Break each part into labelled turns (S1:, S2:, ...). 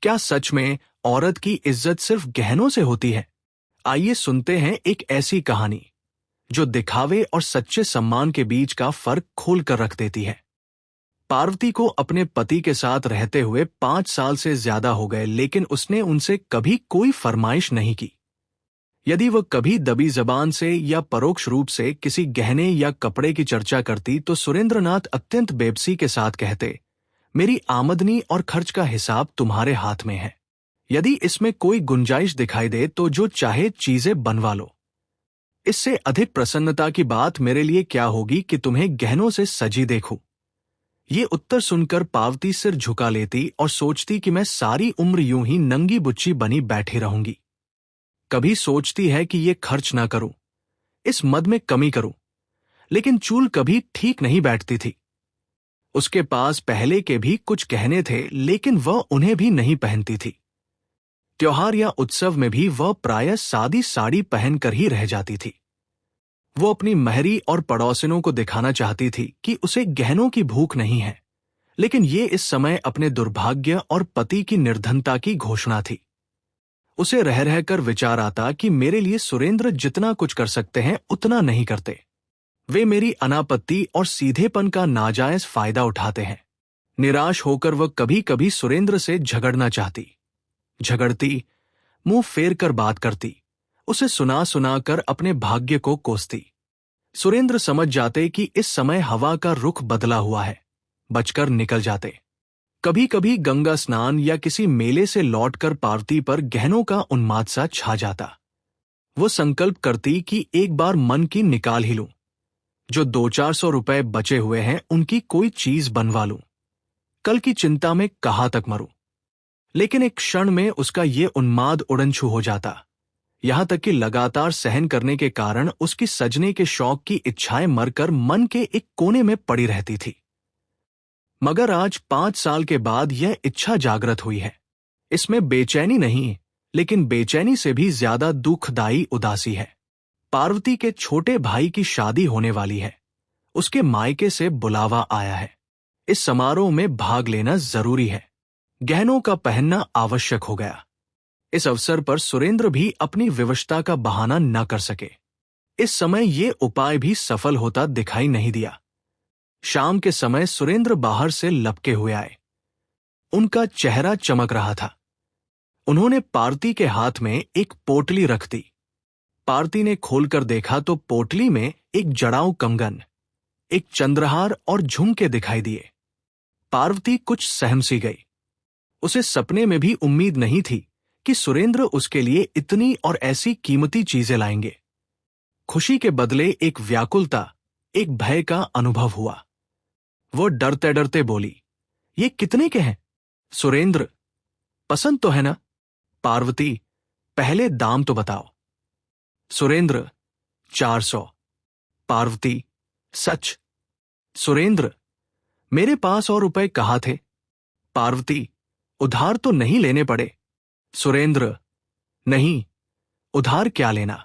S1: क्या सच में औरत की इज्जत सिर्फ गहनों से होती है? आइए सुनते हैं एक ऐसी कहानी जो दिखावे और सच्चे सम्मान के बीच का फर्क खोल कर रख देती है। पार्वती को अपने पति के साथ रहते हुए 5 साल से ज्यादा हो गए, लेकिन उसने उनसे कभी कोई फरमाइश नहीं की। यदि वह कभी दबी जबान से या परोक्ष रूप से किसी गहने या कपड़े की चर्चा करती तो सुरेंद्रनाथ अत्यंत बेबसी के साथ कहते, मेरी आमदनी और खर्च का हिसाब तुम्हारे हाथ में है। यदि इसमें कोई गुंजाइश दिखाई दे तो जो चाहे चीजें बनवा लो। इससे अधिक प्रसन्नता की बात मेरे लिए क्या होगी कि तुम्हें गहनों से सजी देखूं। ये उत्तर सुनकर पार्वती सिर झुका लेती और सोचती कि मैं सारी उम्र यूं ही नंगी बुच्ची बनी बैठी रहूंगी। कभी सोचती है कि ये खर्च ना करूं, इस मद में कमी करूं, लेकिन चूल कभी ठीक नहीं बैठती थी। उसके पास पहले के भी कुछ गहने थे, लेकिन वह उन्हें भी नहीं पहनती थी। त्योहार या उत्सव में भी वह प्रायः सादी साड़ी पहनकर ही रह जाती थी। वो अपनी महरी और पड़ोसिनों को दिखाना चाहती थी कि उसे गहनों की भूख नहीं है, लेकिन ये इस समय अपने दुर्भाग्य और पति की निर्धनता की घोषणा थी। उसे रह रहकर विचार आता कि मेरे लिए सुरेंद्र जितना कुछ कर सकते हैं उतना नहीं करते। वे मेरी अनापत्ति और सीधेपन का नाजायज फायदा उठाते हैं। निराश होकर वह कभी कभी सुरेंद्र से झगड़ना चाहती। झगड़ती, मुंह फेर कर बात करती, उसे सुना सुना कर अपने भाग्य को कोसती। सुरेंद्र समझ जाते कि इस समय हवा का रुख बदला हुआ है, बचकर निकल जाते। कभी कभी गंगा स्नान या किसी मेले से लौटकर पार्वती पर गहनों का उन्माद सा छा जाता। वो संकल्प करती कि एक बार मन की निकाल ही लूं, जो 200-400 रुपए बचे हुए हैं उनकी कोई चीज बनवा लूं, कल की चिंता में कहाँ तक मरूं। लेकिन एक क्षण में उसका ये उन्माद उड़नछू हो जाता, यहां तक कि लगातार सहन करने के कारण उसकी सजने के शौक की इच्छाएं मरकर मन के एक कोने में पड़ी रहती थी। मगर आज 5 साल के बाद यह इच्छा जागृत हुई है। इसमें बेचैनी नहीं, लेकिन बेचैनी से भी ज्यादा दुखदायी उदासी है। पार्वती के छोटे भाई की शादी होने वाली है। उसके मायके से बुलावा आया है। इस समारोह में भाग लेना जरूरी है। गहनों का पहनना आवश्यक हो गया। इस अवसर पर सुरेंद्र भी अपनी विवशता का बहाना न कर सके। इस समय ये उपाय भी सफल होता दिखाई नहीं दिया। शाम के समय सुरेंद्र बाहर से लपके हुए आए। उनका चेहरा चमक रहा था। उन्होंने पार्वती के हाथ में एक पोटली रख दी। पार्वती ने खोलकर देखा तो पोटली में एक जड़ाऊ कंगन, एक चंद्रहार और झुमके दिखाई दिए। पार्वती कुछ सहम सी गई। उसे सपने में भी उम्मीद नहीं थी कि सुरेंद्र उसके लिए इतनी और ऐसी कीमती चीजें लाएंगे। खुशी के बदले एक व्याकुलता, एक भय का अनुभव हुआ। वो डरते डरते बोली, ये कितने के हैं? सुरेंद्र, पसंद तो है ना? पार्वती, पहले दाम तो बताओ। सुरेंद्र, 400। पार्वती, सच? सुरेंद्र, मेरे पास और रुपए कहाँ थे? पार्वती, उधार तो नहीं लेने पड़े। सुरेंद्र, नहीं, उधार क्या लेना।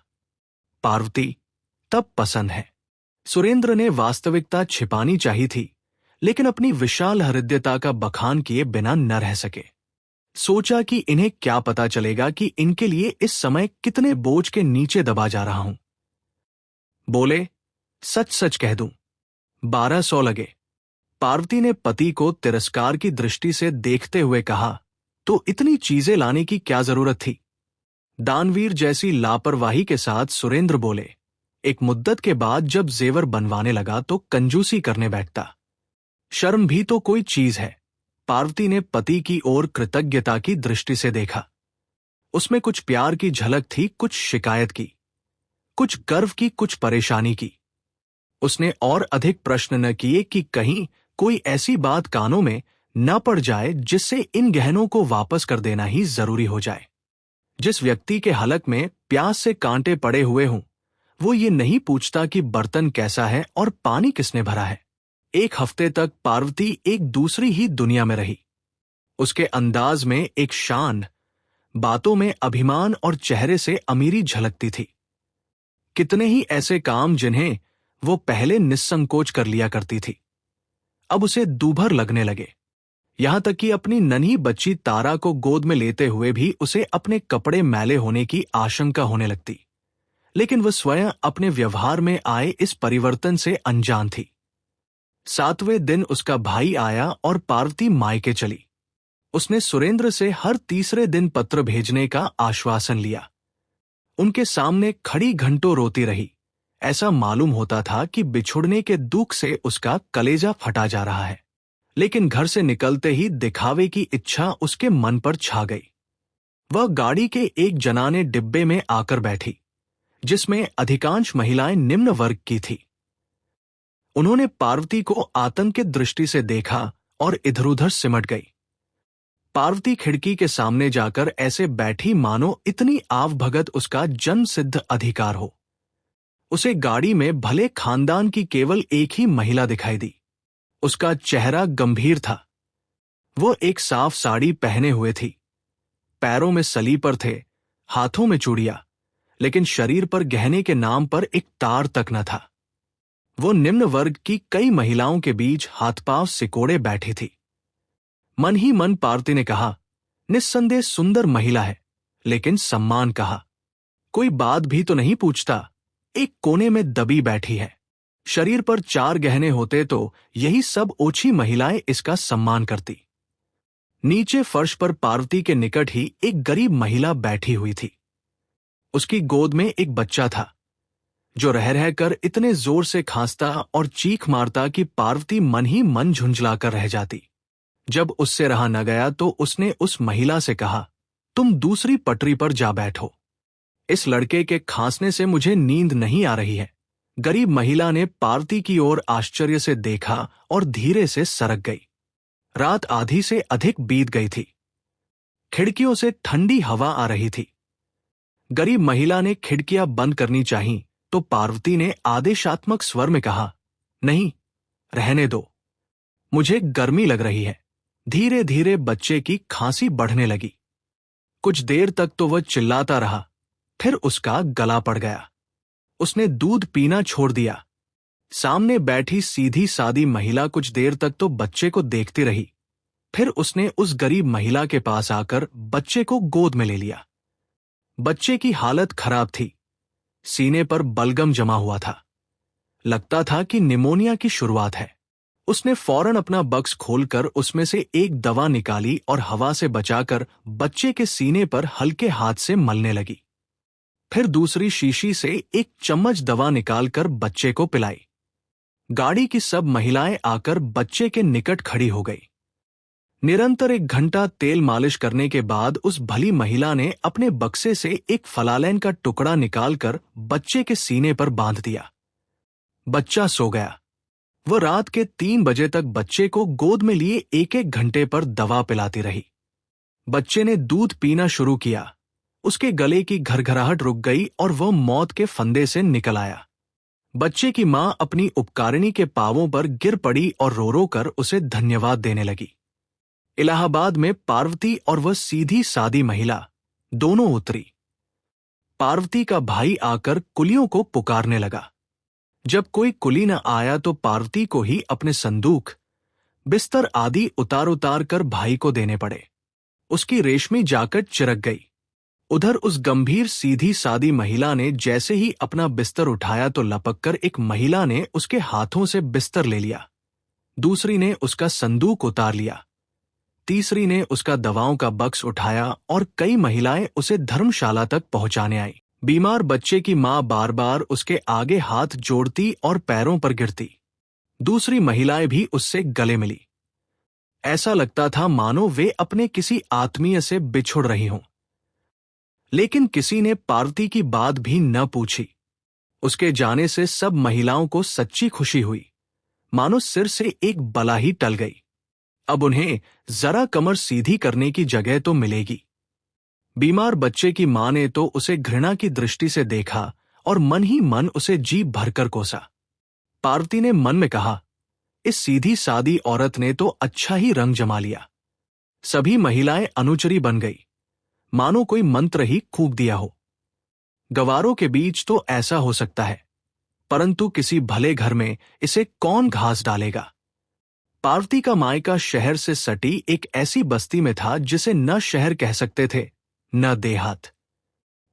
S1: पार्वती, तब पसंद है। सुरेंद्र ने वास्तविकता छिपानी चाहिए थी, लेकिन अपनी विशाल हृदयता का बखान किए बिना न रह सके। सोचा कि इन्हें क्या पता चलेगा कि इनके लिए इस समय कितने बोझ के नीचे दबा जा रहा हूं। बोले, सच सच कह दूं, 1200 लगे। पार्वती ने पति को तिरस्कार की दृष्टि से देखते हुए कहा, तो इतनी चीजें लाने की क्या जरूरत थी? दानवीर जैसी लापरवाही के साथ सुरेंद्र बोले, एक मुद्दत के बाद जब जेवर बनवाने लगा तो कंजूसी करने बैठता। शर्म भी तो कोई चीज है। पार्वती ने पति की ओर कृतज्ञता की दृष्टि से देखा। उसमें कुछ प्यार की झलक थी, कुछ शिकायत की, कुछ गर्व की, कुछ परेशानी की। उसने और अधिक प्रश्न न किए कि कहीं कोई ऐसी बात कानों में न पड़ जाए जिससे इन गहनों को वापस कर देना ही जरूरी हो जाए। जिस व्यक्ति के हलक में प्यास से कांटे पड़े हुए हों, वो ये नहीं पूछता कि बर्तन कैसा है और पानी किसने भरा है। एक हफ्ते तक पार्वती एक दूसरी ही दुनिया में रही। उसके अंदाज में एक शान, बातों में अभिमान और चेहरे से अमीरी झलकती थी। कितने ही ऐसे काम जिन्हें वो पहले निस्संकोच कर लिया करती थी, अब उसे दूभर लगने लगे। यहां तक कि अपनी नन्ही बच्ची तारा को गोद में लेते हुए भी उसे अपने कपड़े मैले होने की आशंका होने लगती। लेकिन वह स्वयं अपने व्यवहार में आए इस परिवर्तन से अनजान थी। 7वें दिन उसका भाई आया और पार्वती मायके चली। उसने सुरेंद्र से हर तीसरे दिन पत्र भेजने का आश्वासन लिया। उनके सामने खड़ी घंटों रोती रही। ऐसा मालूम होता था कि बिछुड़ने के दुख से उसका कलेजा फटा जा रहा है। लेकिन घर से निकलते ही दिखावे की इच्छा उसके मन पर छा गई। वह गाड़ी के एक जनाने डिब्बे में आकर बैठी, जिसमें अधिकांश महिलाएं निम्न वर्ग की थी। उन्होंने पार्वती को आतंकित दृष्टि से देखा और इधर उधर सिमट गई। पार्वती खिड़की के सामने जाकर ऐसे बैठी मानो इतनी आवभगत उसका जन्म सिद्ध अधिकार हो। उसे गाड़ी में भले खानदान की केवल एक ही महिला दिखाई दी। उसका चेहरा गंभीर था। वो एक साफ साड़ी पहने हुए थी, पैरों में सलीपर थे, हाथों में चूड़ियां, लेकिन शरीर पर गहने के नाम पर एक तार तक न था। वो निम्न वर्ग की कई महिलाओं के बीच हाथ पांव सिकोड़े बैठी थी। मन ही मन पार्वती ने कहा, निस्संदेह सुंदर महिला है, लेकिन सम्मान कहा। कोई बात भी तो नहीं पूछता, एक कोने में दबी बैठी है। शरीर पर 4 गहने होते तो यही सब ओछी महिलाएं इसका सम्मान करती। नीचे फर्श पर पार्वती के निकट ही एक गरीब महिला बैठी हुई थी। उसकी गोद में एक बच्चा था, जो रह रहकर इतने जोर से खांसता और चीख मारता कि पार्वती मन ही मन झुंझलाकर रह जाती। जब उससे रहा न गया तो उसने उस महिला से कहा, तुम दूसरी पटरी पर जा बैठो। इस लड़के के खांसने से मुझे नींद नहीं आ रही है। गरीब महिला ने पार्वती की ओर आश्चर्य से देखा और धीरे से सरक गई। रात आधी से अधिक बीत गई थी। खिड़कियों से ठंडी हवा आ रही थी। गरीब महिला ने खिड़कियां बंद करनी चाहिए तो पार्वती ने आदेशात्मक स्वर में कहा, नहीं, रहने दो, मुझे गर्मी लग रही है। धीरे धीरे बच्चे की खांसी बढ़ने लगी। कुछ देर तक तो वह चिल्लाता रहा, फिर उसका गला पड़ गया। उसने दूध पीना छोड़ दिया। सामने बैठी सीधी सादी महिला कुछ देर तक तो बच्चे को देखती रही। फिर उसने उस गरीब महिला के पास आकर बच्चे को गोद में ले लिया। बच्चे की हालत खराब थी। सीने पर बलगम जमा हुआ था। लगता था कि निमोनिया की शुरुआत है। उसने फौरन अपना बक्स खोलकर उसमें से एक दवा निकाली और हवा से बचाकर बच्चे के सीने पर हल्के हाथ से मलने लगी। फिर दूसरी शीशी से एक चम्मच दवा निकालकर बच्चे को पिलाई। गाड़ी की सब महिलाएं आकर बच्चे के निकट खड़ी हो गई। निरंतर 1 घंटा तेल मालिश करने के बाद उस भली महिला ने अपने बक्से से एक फलालैन का टुकड़ा निकालकर बच्चे के सीने पर बांध दिया। बच्चा सो गया। वह रात के 3 बजे तक बच्चे को गोद में लिए 1-1 घंटे पर दवा पिलाती रही। बच्चे ने दूध पीना शुरू किया। उसके गले की घरघराहट रुक गई और वह मौत के फंदे से निकल आया। बच्चे की मां अपनी उपकारिणी के पांवों पर गिर पड़ी और रो रो कर उसे धन्यवाद देने लगी। इलाहाबाद में पार्वती और वह सीधी सादी महिला दोनों उतरी। पार्वती का भाई आकर कुलियों को पुकारने लगा। जब कोई कुली न आया तो पार्वती को ही अपने संदूक, बिस्तर आदि उतार उतार कर भाई को देने पड़े। उसकी रेशमी जाकट चिरक गई। उधर उस गंभीर सीधी सादी महिला ने जैसे ही अपना बिस्तर उठाया तो लपककर एक महिला ने उसके हाथों से बिस्तर ले लिया। दूसरी ने उसका संदूक उतार लिया। तीसरी ने उसका दवाओं का बक्स उठाया और कई महिलाएं उसे धर्मशाला तक पहुंचाने आई। बीमार बच्चे की मां बार बार उसके आगे हाथ जोड़ती और पैरों पर गिरती। दूसरी महिलाएं भी उससे गले मिली। ऐसा लगता था मानो वे अपने किसी आत्मीय से बिछुड़ रही हों। लेकिन किसी ने पार्वती की बात भी न पूछी। उसके जाने से सब महिलाओं को सच्ची खुशी हुई, मानो सिर से एक बला ही टल गई। अब उन्हें जरा कमर सीधी करने की जगह तो मिलेगी। बीमार बच्चे की मां ने तो उसे घृणा की दृष्टि से देखा और मन ही मन उसे जी भरकर कोसा। पार्वती ने मन में कहा, इस सीधी सादी औरत ने तो अच्छा ही रंग जमा लिया। सभी महिलाएं अनुचरी बन गई, मानो कोई मंत्र ही फूंक दिया हो। गवारों के बीच तो ऐसा हो सकता है, परंतु किसी भले घर में इसे कौन घास डालेगा। पार्वती का मायका शहर से सटी एक ऐसी बस्ती में था जिसे न शहर कह सकते थे न देहात।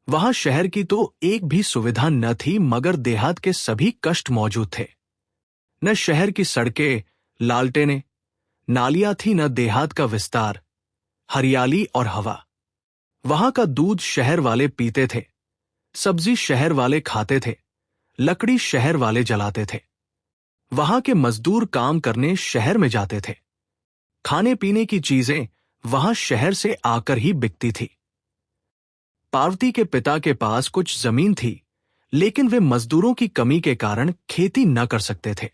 S1: वहां शहर की तो एक भी सुविधा न थी, मगर देहात के सभी कष्ट मौजूद थे। न शहर की सड़कें, लालटेनें, नालियां थी, न देहात का विस्तार, हरियाली और हवा। वहां का दूध शहर वाले पीते थे, सब्जी शहर वाले खाते थे, लकड़ी शहर वाले जलाते थे। वहां के मजदूर काम करने शहर में जाते थे। खाने पीने की चीजें वहां शहर से आकर ही बिकती थी। पार्वती के पिता के पास कुछ जमीन थी, लेकिन वे मजदूरों की कमी के कारण खेती न कर सकते थे।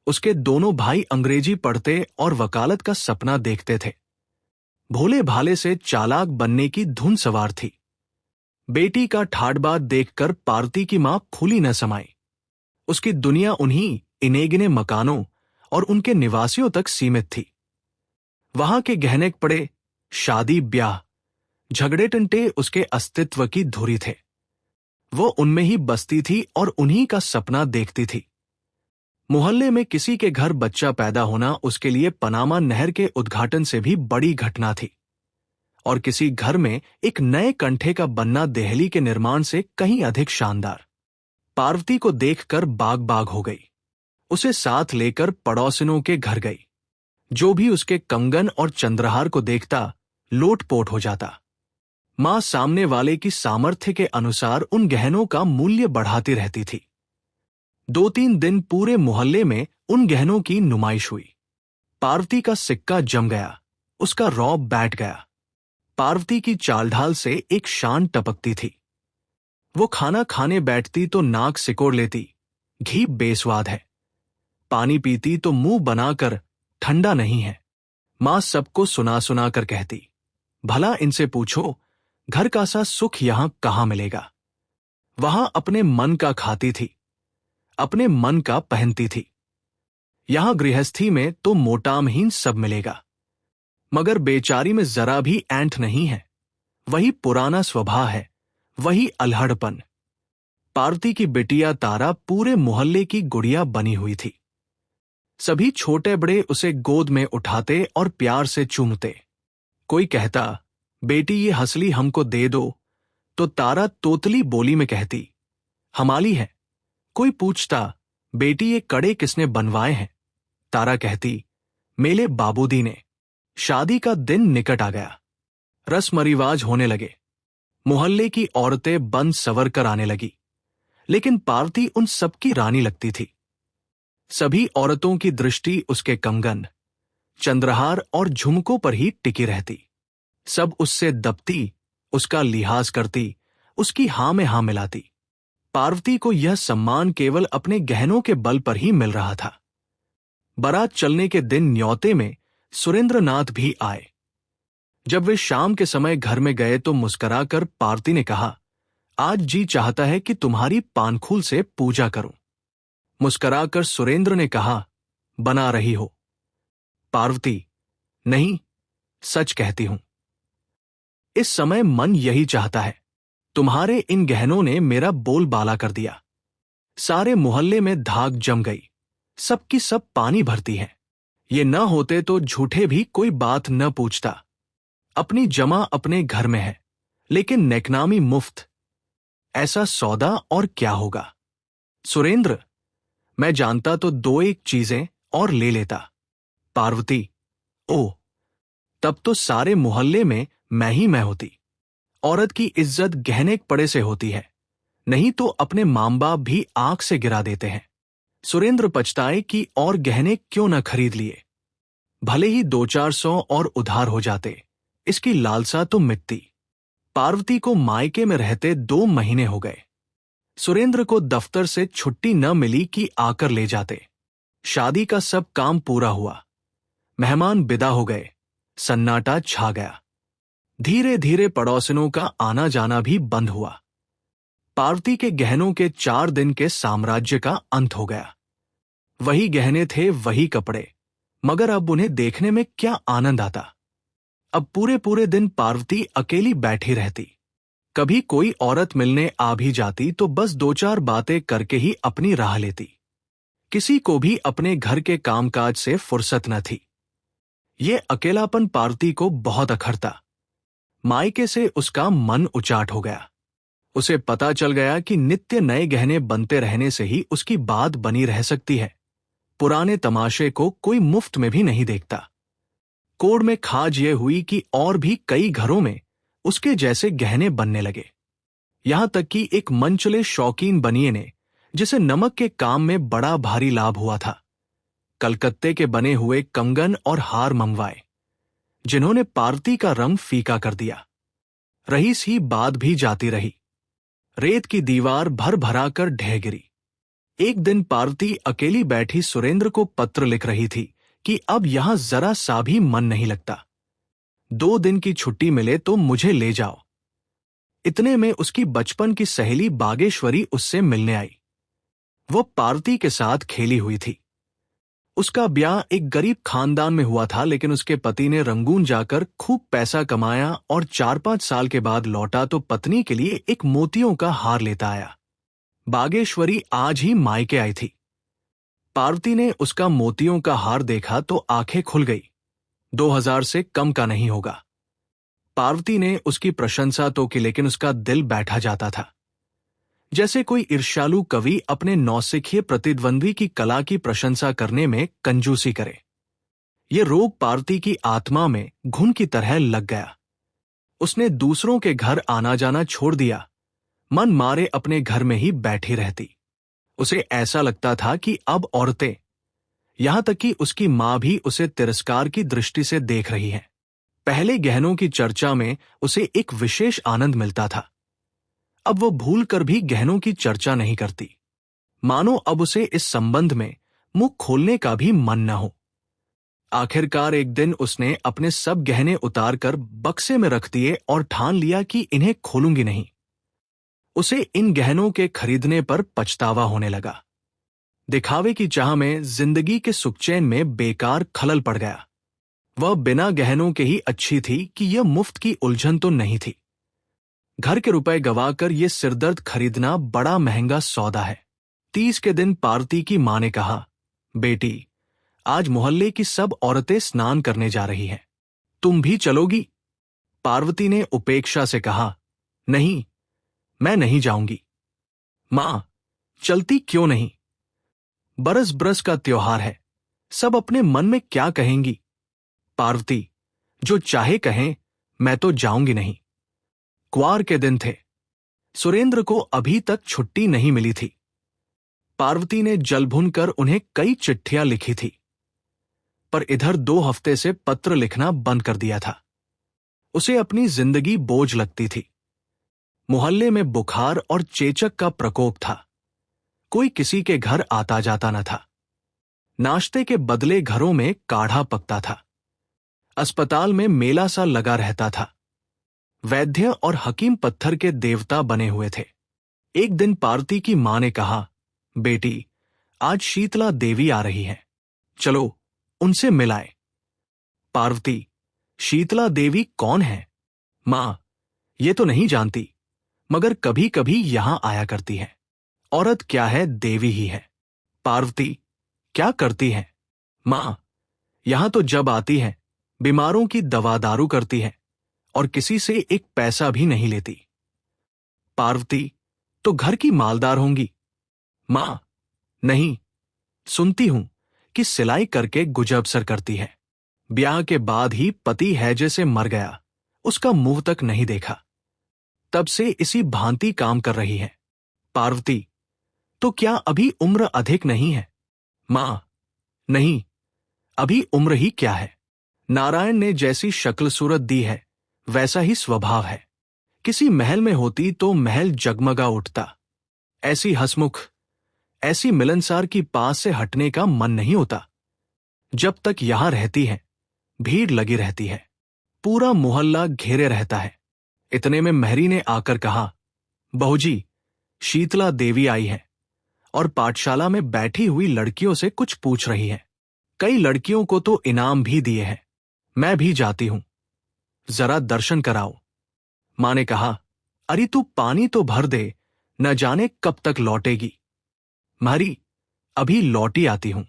S1: उसके दोनों भाई अंग्रेजी पढ़ते और वकालत का सपना देखते थे। भोले भाले से चालाक बनने की धुन सवार थी। बेटी का ठाडबाद देखकर पार्वती की मां खुली न समाई। उसकी दुनिया उन्हीं इनेगिने मकानों और उनके निवासियों तक सीमित थी। वहां के गहने पड़े, शादी ब्याह, झगड़े टंटे उसके अस्तित्व की धुरी थे। वो उनमें ही बसती थी और उन्हीं का सपना देखती थी। मोहल्ले में किसी के घर बच्चा पैदा होना उसके लिए पनामा नहर के उद्घाटन से भी बड़ी घटना थी, और किसी घर में एक नए कंठे का बनना देहली के निर्माण से कहीं अधिक शानदार। पार्वती को देखकर बाग बाग हो गई। उसे साथ लेकर पड़ोसिनों के घर गई। जो भी उसके कंगन और चंद्रहार को देखता लोटपोट हो जाता। मां सामने वाले की सामर्थ्य के अनुसार उन गहनों का मूल्य बढ़ाती रहती थी। 2-3 दिन पूरे मोहल्ले में उन गहनों की नुमाइश हुई। पार्वती का सिक्का जम गया, उसका रौब बैठ गया। पार्वती की चाल ढाल से एक शान टपकती थी। वो खाना खाने बैठती तो नाक सिकोड़ लेती, घी बेस्वाद है। पानी पीती तो मुंह बनाकर, ठंडा नहीं है। मां सबको सुना सुना कर कहती, भला इनसे पूछो घर का सा सुख यहां कहां मिलेगा। वहां अपने मन का खाती थी, अपने मन का पहनती थी। यहां गृहस्थी में तो मोटामहीन सब मिलेगा, मगर बेचारी में जरा भी ऐंठ नहीं है। वही पुराना स्वभाव है, वही अल्हड़पन। पार्वती की बिटिया तारा पूरे मोहल्ले की गुड़िया बनी हुई थी। सभी छोटे बड़े उसे गोद में उठाते और प्यार से चूमते। कोई कहता, बेटी ये हंसली हमको दे दो, तो तारा तोतली बोली में कहती, हमारी है। कोई पूछता, बेटी ये कड़े किसने बनवाए हैं? तारा कहती, मेरे बाबूजी ने। शादी का दिन निकट आ गया। रस्म रिवाज होने लगे। मोहल्ले की औरतें बन सवर कर आने लगी, लेकिन पार्वती उन सबकी रानी लगती थी। सभी औरतों की दृष्टि उसके कंगन, चंद्रहार और झुमकों पर ही टिकी रहती। सब उससे दबती, उसका लिहाज करती, उसकी हां में हां मिलाती। पार्वती को यह सम्मान केवल अपने गहनों के बल पर ही मिल रहा था। बारात चलने के दिन न्योते में सुरेंद्रनाथ भी आए। जब वे शाम के समय घर में गए तो मुस्कुराकर पार्वती ने कहा, आज जी चाहता है कि तुम्हारी पानखूल से पूजा करूं। मुस्कुराकर सुरेंद्र ने कहा, बना रही हो? पार्वती, नहीं, सच कहती हूं। इस समय मन यही चाहता है। तुम्हारे इन गहनों ने मेरा बोलबाला कर दिया। सारे मोहल्ले में धाक जम गई, सबकी सब पानी भरती है। ये न होते तो झूठे भी कोई बात न पूछता। अपनी जमा अपने घर में है, लेकिन नेकनामी मुफ्त। ऐसा सौदा और क्या होगा? सुरेंद्र, मैं जानता तो 2-1 चीजें और ले लेता। पार्वती, ओह, तब तो सारे मोहल्ले में मैं होती। औरत की इज्जत गहने पड़े से होती है, नहीं तो अपने मां बाप भी आंख से गिरा देते हैं। सुरेंद्र पछताए कि और गहने क्यों न खरीद लिए। भले ही 2-400 और उधार हो जाते, इसकी लालसा तो मिटती। पार्वती को मायके में रहते 2 महीने हो गए। सुरेंद्र को दफ्तर से छुट्टी न मिली कि आकर ले जाते। शादी का सब काम पूरा हुआ। मेहमान विदा हो गए, सन्नाटा छा गया। धीरे धीरे पड़ोसिनों का आना जाना भी बंद हुआ। पार्वती के गहनों के 4 दिन के साम्राज्य का अंत हो गया। वही गहने थे, वही कपड़े, मगर अब उन्हें देखने में क्या आनंद आता। अब पूरे पूरे दिन पार्वती अकेली बैठी रहती। कभी कोई औरत मिलने आ भी जाती तो बस 2-4 बातें करके ही अपनी राह लेती। किसी को भी अपने घर के कामकाज से फुर्सत न थी। ये अकेलापन पार्वती को बहुत अखरता। मायके से उसका मन उचाट हो गया। उसे पता चल गया कि नित्य नए गहने बनते रहने से ही उसकी बात बनी रह सकती है। पुराने तमाशे को कोई मुफ्त में भी नहीं देखता। कोड़ में खाज ये हुई कि और भी कई घरों में उसके जैसे गहने बनने लगे। यहां तक कि एक मनचले शौकीन बनिए ने, जिसे नमक के काम में बड़ा भारी लाभ हुआ था, कलकत्ते के बने हुए कंगन और हार मंगवाए, जिन्होंने पार्वती का रंग फीका कर दिया। रही सी बात भी जाती रही। रेत की दीवार भर भरा कर ढह गिरी। एक दिन पार्वती अकेली बैठी सुरेंद्र को पत्र लिख रही थी कि अब यहां जरा सा भी मन नहीं लगता। 2 दिन की छुट्टी मिले तो मुझे ले जाओ। इतने में उसकी बचपन की सहेली बागेश्वरी उससे मिलने आई। वो पार्वती के साथ खेली हुई थी। उसका ब्याह एक गरीब खानदान में हुआ था, लेकिन उसके पति ने रंगून जाकर खूब पैसा कमाया और 4-5 साल के बाद लौटा तो पत्नी के लिए एक मोतियों का हार लेता आया। बागेश्वरी आज ही मायके आई थी। पार्वती ने उसका मोतियों का हार देखा तो आंखें खुल गई। 2000 से कम का नहीं होगा। पार्वती ने उसकी प्रशंसा तो की, लेकिन उसका दिल बैठा जाता था। जैसे कोई ईर्ष्यालु कवि अपने नौसिखिए प्रतिद्वंद्वी की कला की प्रशंसा करने में कंजूसी करे। ये रोग पार्वती की आत्मा में घुन की तरह लग गया। उसने दूसरों के घर आना जाना छोड़ दिया। मन मारे अपने घर में ही बैठी रहती। उसे ऐसा लगता था कि अब औरतें, यहां तक कि उसकी मां भी उसे तिरस्कार की दृष्टि से देख रही है। पहले गहनों की चर्चा में उसे एक विशेष आनंद मिलता था। अब वो भूल कर भी गहनों की चर्चा नहीं करती, मानो अब उसे इस संबंध में मुंह खोलने का भी मन न हो। आखिरकार एक दिन उसने अपने सब गहने उतारकर बक्से में रख दिए और ठान लिया कि इन्हें खोलूंगी नहीं। उसे इन गहनों के खरीदने पर पछतावा होने लगा। दिखावे की चाह में जिंदगी के सुखचैन में बेकार खलल पड़ गया। वह बिना गहनों के ही अच्छी थी कि यह मुफ्त की उलझन तो नहीं थी। घर के रुपए गवाकर यह सिरदर्द खरीदना बड़ा महंगा सौदा है। 30 के दिन पार्वती की मां ने कहा, बेटी, आज मोहल्ले की सब औरतें स्नान करने जा रही हैं। तुम भी चलोगी? पार्वती ने उपेक्षा से कहा, नहीं, मैं नहीं जाऊंगी। मां, चलती क्यों नहीं? बरस बरस का त्योहार है, सब अपने मन में क्या कहेंगी। पार्वती, जो चाहे कहें, मैं तो जाऊंगी नहीं। क्वार के दिन थे। सुरेंद्र को अभी तक छुट्टी नहीं मिली थी। पार्वती ने जल भुन कर उन्हें कई चिट्ठियां लिखी थी, पर इधर 2 हफ्ते से पत्र लिखना बंद कर दिया था। उसे अपनी जिंदगी बोझ लगती थी। मोहल्ले में बुखार और चेचक का प्रकोप था। कोई किसी के घर आता जाता न था। नाश्ते के बदले घरों में काढ़ा पकता था। अस्पताल में मेला सा लगा रहता था। वैद्य और हकीम पत्थर के देवता बने हुए थे। एक दिन पार्वती की मां ने कहा, बेटी, आज शीतला देवी आ रही हैं, चलो उनसे मिलाए। पार्वती, शीतला देवी कौन है? मां, ये तो नहीं जानती, मगर कभी कभी यहां आया करती है। औरत क्या है, देवी ही है। पार्वती, क्या करती है? मां, यहां तो जब आती है बीमारों की दवा दारू करती है और किसी से एक पैसा भी नहीं लेती। पार्वती, तो घर की मालदार होंगी। मां, नहीं, सुनती हूं कि सिलाई करके गुजबसर करती है। ब्याह के बाद ही पति हैजे से मर गया, उसका मुंह तक नहीं देखा। तब से इसी भांति काम कर रही है। पार्वती, तो क्या अभी उम्र अधिक नहीं है? मां, नहीं, अभी उम्र ही क्या है। नारायण ने जैसी शक्ल सूरत दी है, वैसा ही स्वभाव है। किसी महल में होती तो महल जगमगा उठता। ऐसी हंसमुख, ऐसी मिलनसार की पास से हटने का मन नहीं होता। जब तक यहां रहती है, भीड़ लगी रहती है, पूरा मोहल्ला घेरे रहता है। इतने में महरी ने आकर कहा, बहूजी, शीतला देवी आई है और पाठशाला में बैठी हुई लड़कियों से कुछ पूछ रही है। कई लड़कियों को तो इनाम भी दिए हैं। मैं भी जाती हूं, जरा दर्शन कराओ। मां ने कहा, अरे तू पानी तो भर दे, न जाने कब तक लौटेगी। महरी, अभी लौटी आती हूं।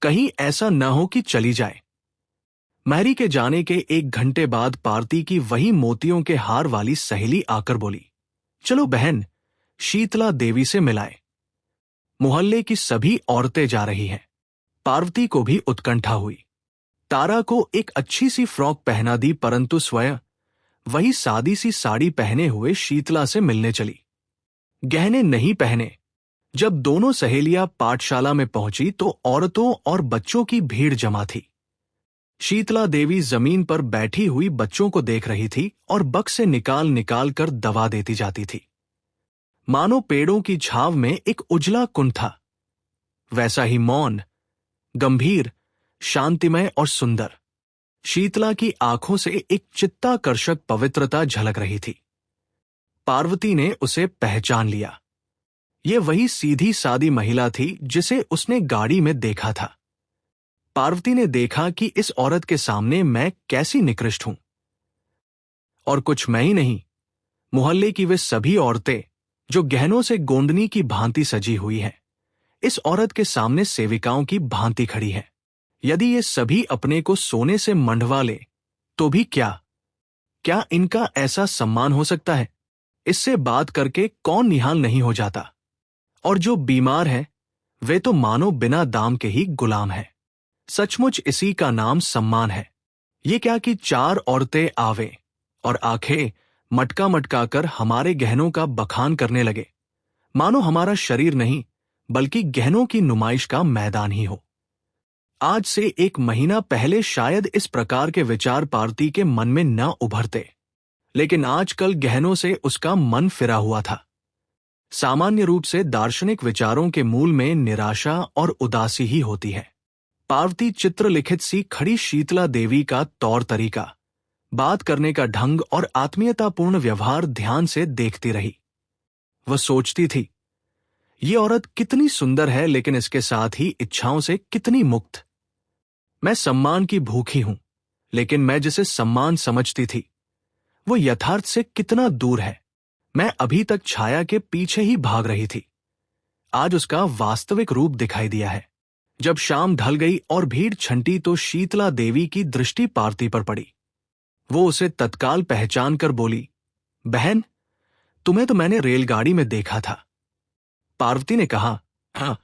S1: कहीं ऐसा न हो कि चली जाए। मैरी के जाने के 1 घंटे बाद पार्टी की वही मोतियों के हार वाली सहेली आकर बोली, चलो बहन, शीतला देवी से मिलाए। मोहल्ले की सभी औरतें जा रही हैं। पार्वती को भी उत्कंठा हुई। तारा को एक अच्छी सी फ्रॉक पहना दी, परंतु स्वयं वही सादी सी साड़ी पहने हुए शीतला से मिलने चली। गहने नहीं पहने। जब दोनों सहेलियां पाठशाला में पहुंची तो औरतों और बच्चों की भीड़ जमा थी। शीतला देवी जमीन पर बैठी हुई बच्चों को देख रही थी और बक्स से निकाल निकाल कर दवा देती जाती थी। मानो पेड़ों की छाव में एक उजला कुंड था, वैसा ही मौन, गंभीर, शांतिमय और सुंदर। शीतला की आंखों से एक चित्ताकर्षक पवित्रता झलक रही थी। पार्वती ने उसे पहचान लिया। ये वही सीधी सादी महिला थी जिसे उसने गाड़ी में देखा था। पार्वती ने देखा कि इस औरत के सामने मैं कैसी निकृष्ट हूं। और कुछ मैं ही नहीं, मोहल्ले की वे सभी औरतें जो गहनों से गोंदनी की भांति सजी हुई हैं, इस औरत के सामने सेविकाओं की भांति खड़ी हैं। यदि ये सभी अपने को सोने से मंडवा ले तो भी क्या इनका ऐसा सम्मान हो सकता है? इससे बात करके कौन निहाल नहीं हो जाता? और जो बीमार है वे तो मानो बिना दाम के ही गुलाम है। सचमुच इसी का नाम सम्मान है। ये क्या कि 4 औरतें आवे और आंखें मटका मटका कर हमारे गहनों का बखान करने लगे, मानो हमारा शरीर नहीं बल्कि गहनों की नुमाइश का मैदान ही हो। आज से 1 महीना पहले शायद इस प्रकार के विचार पार्वती के मन में न उभरते, लेकिन आजकल गहनों से उसका मन फिरा हुआ था। सामान्य रूप से दार्शनिक विचारों के मूल में निराशा और उदासी ही होती है। पार्वती चित्रलिखित सी खड़ी शीतला देवी का तौर तरीका, बात करने का ढंग और आत्मीयतापूर्ण व्यवहार ध्यान से देखती रही। वह सोचती थी, ये औरत कितनी सुंदर है, लेकिन इसके साथ ही इच्छाओं से कितनी मुक्त। मैं सम्मान की भूखी हूं, लेकिन मैं जिसे सम्मान समझती थी वो यथार्थ से कितना दूर है। मैं अभी तक छाया के पीछे ही भाग रही थी। आज उसका वास्तविक रूप दिखाई दिया है। जब शाम ढल गई और भीड़ छंटी तो शीतला देवी की दृष्टि पार्वती पर पड़ी। वो उसे तत्काल पहचान कर बोली, बहन, तुम्हें तो मैंने रेलगाड़ी में देखा था। पार्वती ने कहा, हाँ,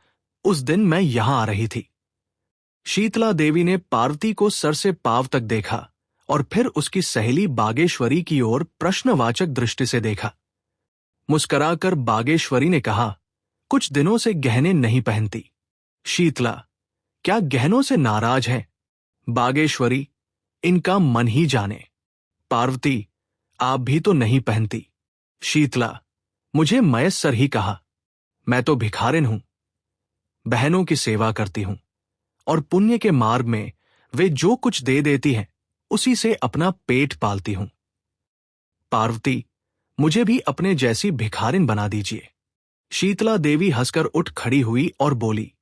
S1: उस दिन मैं यहां आ रही थी। शीतला देवी ने पार्वती को सर से पांव तक देखा और फिर उसकी सहेली बागेश्वरी की ओर प्रश्नवाचक दृष्टि से देखा। मुस्कुराकर बागेश्वरी ने कहा, कुछ दिनों से गहने नहीं पहनती। शीतला, क्या गहनों से नाराज है? बागेश्वरी, इनका मन ही जाने। पार्वती, आप भी तो नहीं पहनती। शीतला, मुझे मयस्सर ही कहा। मैं तो भिखारिन हूं, बहनों की सेवा करती हूं और पुण्य के मार्ग में वे जो कुछ दे देती हैं उसी से अपना पेट पालती हूं। पार्वती, मुझे भी अपने जैसी भिखारिन बना दीजिए। शीतला देवी हंसकर उठ खड़ी हुई और बोली,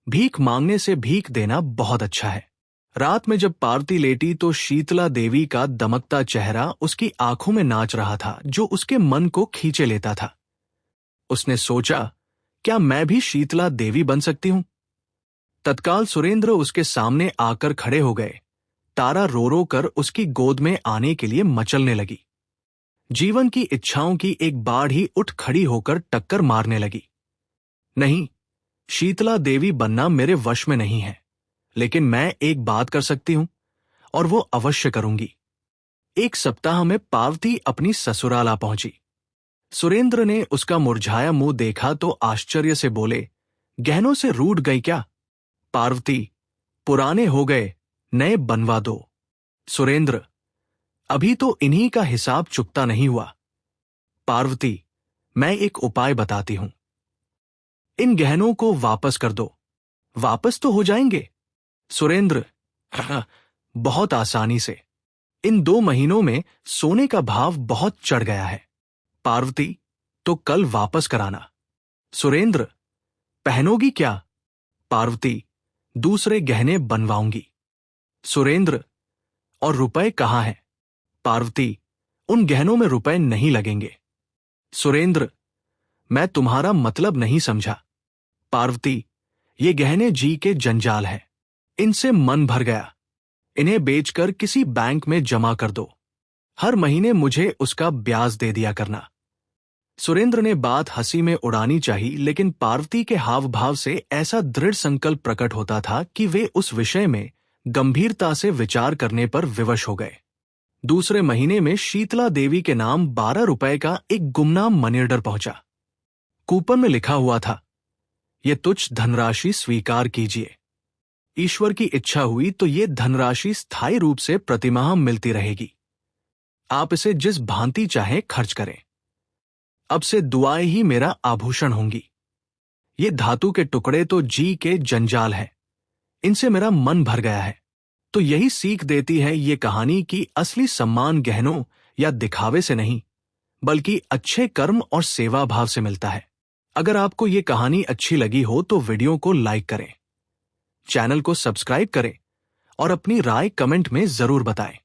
S1: भीख मांगने से भीख देना बहुत अच्छा है। रात में जब पार्वती लेटी तो शीतला देवी का दमकता चेहरा उसकी आंखों में नाच रहा था, जो उसके मन को खींचे लेता था। उसने सोचा, क्या मैं भी शीतला देवी बन सकती हूं? तत्काल सुरेंद्र उसके सामने आकर खड़े हो गए। तारा रो रो कर उसकी गोद में आने के लिए मचलने लगी। जीवन की इच्छाओं की एक बाढ़ ही उठ खड़ी होकर टक्कर मारने लगी। नहीं, शीतला देवी बनना मेरे वश में नहीं है, लेकिन मैं एक बात कर सकती हूं और वो अवश्य करूंगी। 1 सप्ताह में पार्वती अपनी ससुराल आ पहुंची। सुरेंद्र ने उसका मुरझाया मुंह देखा तो आश्चर्य से बोले, गहनों से रूठ गई क्या? पार्वती, पुराने हो गए, नए बनवा दो। सुरेंद्र, अभी तो इन्हीं का हिसाब चुकता नहीं हुआ। पार्वती, मैं एक उपाय बताती हूं। इन गहनों को वापस कर दो, वापस तो हो जाएंगे। सुरेंद्र, बहुत आसानी से। इन 2 महीनों में सोने का भाव बहुत चढ़ गया है। पार्वती, तो कल वापस कराना। सुरेंद्र, पहनोगी क्या? पार्वती, दूसरे गहने बनवाऊंगी। सुरेंद्र, और रुपए कहाँ हैं? पार्वती, उन गहनों में रुपए नहीं लगेंगे। सुरेंद्र, मैं तुम्हारा मतलब नहीं समझा। पार्वती, ये गहने जी के जंजाल है। इनसे मन भर गया। इन्हें बेचकर किसी बैंक में जमा कर दो। हर महीने मुझे उसका ब्याज दे दिया करना। सुरेंद्र ने बात हंसी में उड़ानी चाहिए, लेकिन पार्वती के हाव भाव से ऐसा दृढ़ संकल्प प्रकट होता था कि वे उस विषय में गंभीरता से विचार करने पर विवश हो गए। दूसरे महीने में शीतला देवी के नाम 12 रुपए का एक गुमनाम मनी ऑर्डर पहुंचा। कूपन में लिखा हुआ था, यह तुच्छ धनराशि स्वीकार कीजिए। ईश्वर की इच्छा हुई तो ये धनराशि स्थायी रूप से प्रतिमाह मिलती रहेगी। आप इसे जिस भांति चाहें खर्च करें। अब से दुआएं ही मेरा आभूषण होंगी। ये धातु के टुकड़े तो जी के जंजाल है, इनसे मेरा मन भर गया है। तो यही सीख देती है ये कहानी कि असली सम्मान गहनों या दिखावे से नहीं, बल्कि अच्छे कर्म और सेवा भाव से मिलता है। अगर आपको ये कहानी अच्छी लगी हो तो वीडियो को लाइक करें, चैनल को सब्सक्राइब करें और अपनी राय कमेंट में जरूर बताएं।